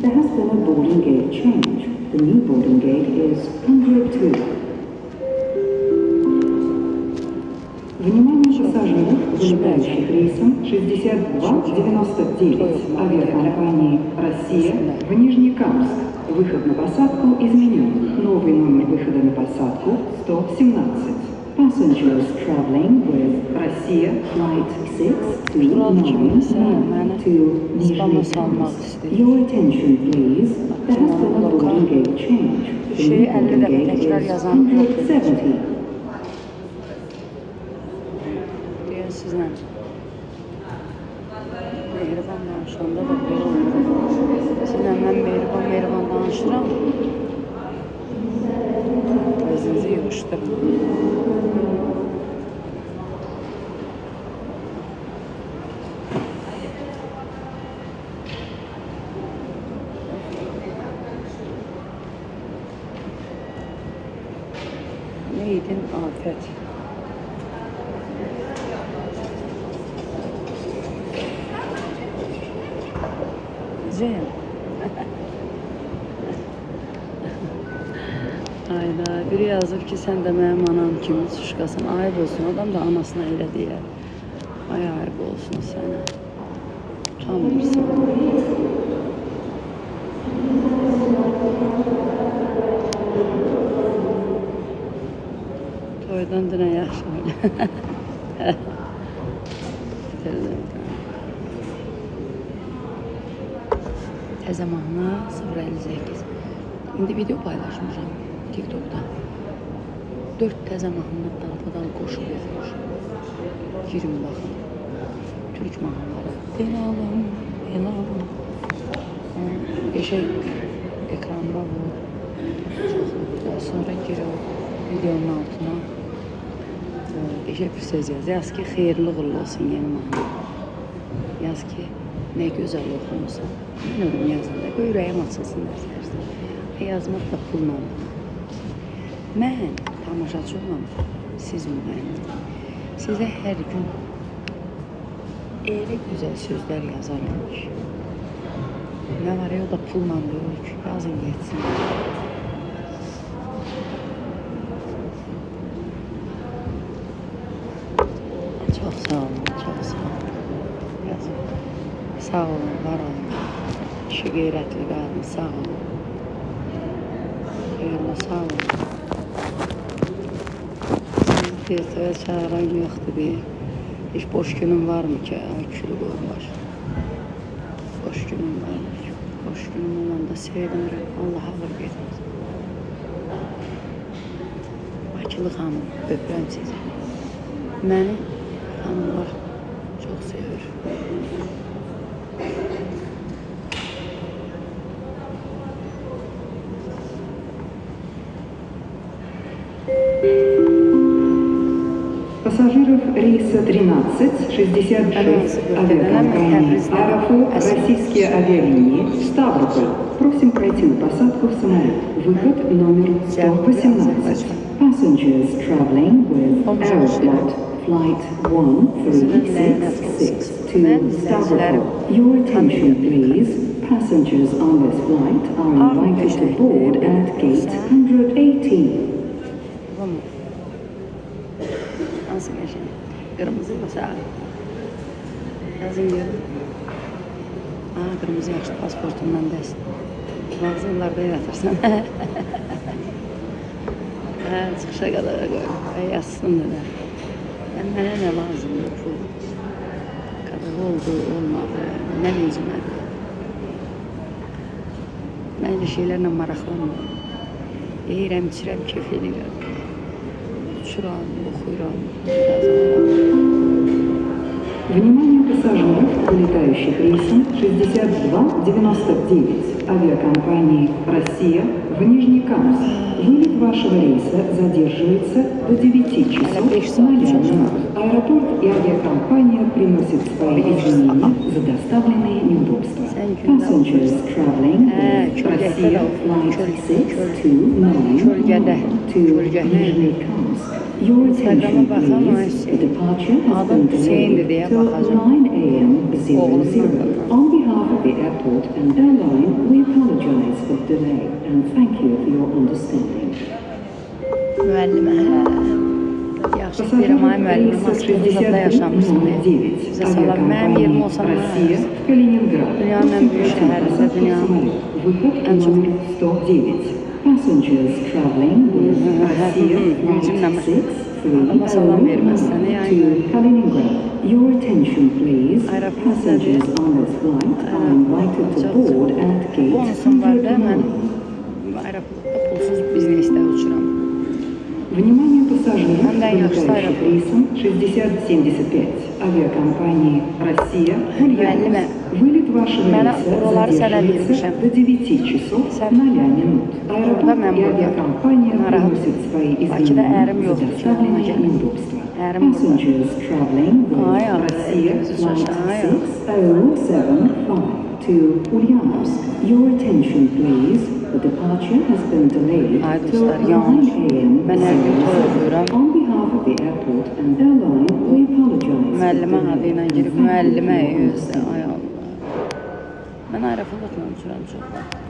There has been a boarding gate change. The new boarding gate is 102. Внимание пассажиров, вылетающих рейсом 6299 авиакомпании «Россия» в Нижнекамск. Выход на посадку изменен. Новый номер выхода на посадку 117. Passengers traveling with Russia Flight 639 to Nizhny Kamsk. Your attention please. There has been a boarding gate change. The new boarding gate is 170. Diyor sizden. Mehriban danışanda da böyle olur. Sizden ben mehriban danışıram. Özünüzü yığıştırın. Neydin afet? Güzel. Hayda, biri yazıb ki, sən də mənim anam kimi çıxasan, ayıb olsun, adam da anasına elə deyər. Ay ayıb olsun sənə. Utanmırsan. Toydan dünə yaxşı öyle. Təzə mahnı 058. İndi video paylaşmışam TikTok'da. 4 təzə mahnı dalbadan qoşub oxumuş. Girin baxın. Türk mahnıları. Elalım, elalım. Geçək ekranda bu. Sonra girin videonun altına. Geçək bir söz yaz. Yaz ki, xeyirli uğurlu olsun yeni mahnı. Yaz ki, ne gözəl oxumusan. Mən ölüm yazanda, ürəyim açılsın nəzərsən. Yazmaq da pulla. Mən tamaşaçı olan, siz müğənni. Sizə hər gün elə gözəl sözlər yazarım ki. Nə var ya, o da pulla deyil ki, yazın geçsin. Çox sağ olun, çox sağ olun. Yazın. Sağ olun, var olun. Kişi qeyrətli qadın, sağ olun. Xeyirli, sağ olun. Sizi çağıran yoxdur deyil. Hiç boş günün var mı ki? Külü qoyurlar. Boş günün var mı ki? Boş günüm olanda sevinirəm. Allah ağır getməz. Bakılı xanım, öpürəm sizi. Məni xanımlar çox sevir. Пассажиров рейса 1366 авиакомпании «Аэрофлот» российские авиалинии Ставрополь. Просим пройти на посадку в самолет. Выход номер 118. Passengers traveling with Aeroflot Flight 1366 to Stavropol. Your attention please. Passengers on this flight are invited to board at gate 118. Nasıl geçin? Kırmızı yoksa yazın görün. Kırmızı yaxşı pasportumdan dəsin. Bazı yıllarda yatırsan. Çıxışa kadar qoy. Yazsın da. Mənə nə lazımdır pul? Kadar oldu, olmadı, nə necmədi. Mən elə şeylərlə maraqlanmıyorum. Yeyirəm, içirəm, keyf edirəm. Uçuram, oxuyuram, yazıram. Внимание пассажиров, вылетающих рейсом 6299 авиакомпании «Россия» в Нижнекамск. Вылет вашего рейса задерживается до 9 часов 00 минут. Аэропорт и авиакомпания приносят свои извинения за доставленные неудобства. Passengers traveling with Russia Flight 629 to Nizhny-Kamsk. Your attention please. The departure has been delayed till 9 a.m. 00. On behalf behalf of the airport and airline, we apologize for the delay and thank you for your understanding. Müəllimə, hə. Yaxşı istəyirəm, ay müəllimə, Moskvada zadda yaşamışsın. Bizə salam, mənim yerim olsa nə Россия, Калининград. Dünyanın ən böyük şəhərində, dünyanın Выход ən çox номер 109. Passengers traveling with Россия Cümləmə. 163 Amma salam verməzsən, yəni. to Kaliningrad. Your attention please. Aeroport Passengers on this flight are invited to board at gate Bonusum var da, mən 109. aeroportda pulsuz biznesdə uçuram. Внимание пассажиров, Anda yaxşı вылетающих рейсом 6075 авиакомпании «Россия», Müəllimə, Ульяновск. Вылет вашего Mənə рейса oraları sənə задерживается vermişəm. до 9 часов Sən 0 минут. orada Аэропорт mən и buradayam. авиакомпания Narahat. приносят свои Bakıda ərim извинения за yoxdur ki, ona доставленные gəlim. неудобства. Ərim burada. Passengers traveling with Ay Allah, Россия gözü flight şaşır, ay 6075 to Ульяновsk. Your attention please. The departure has been delayed Ay till dostlar, 9 yanlış. a.m. Mən hər gün toy oxuyuram. On behalf of the airport and airline, we apologize. for Müəllimə the adı ilə delay girib, and thank you müəllimə for your özdə, ay Allah. Mən aeroportla uçuram çoxdan.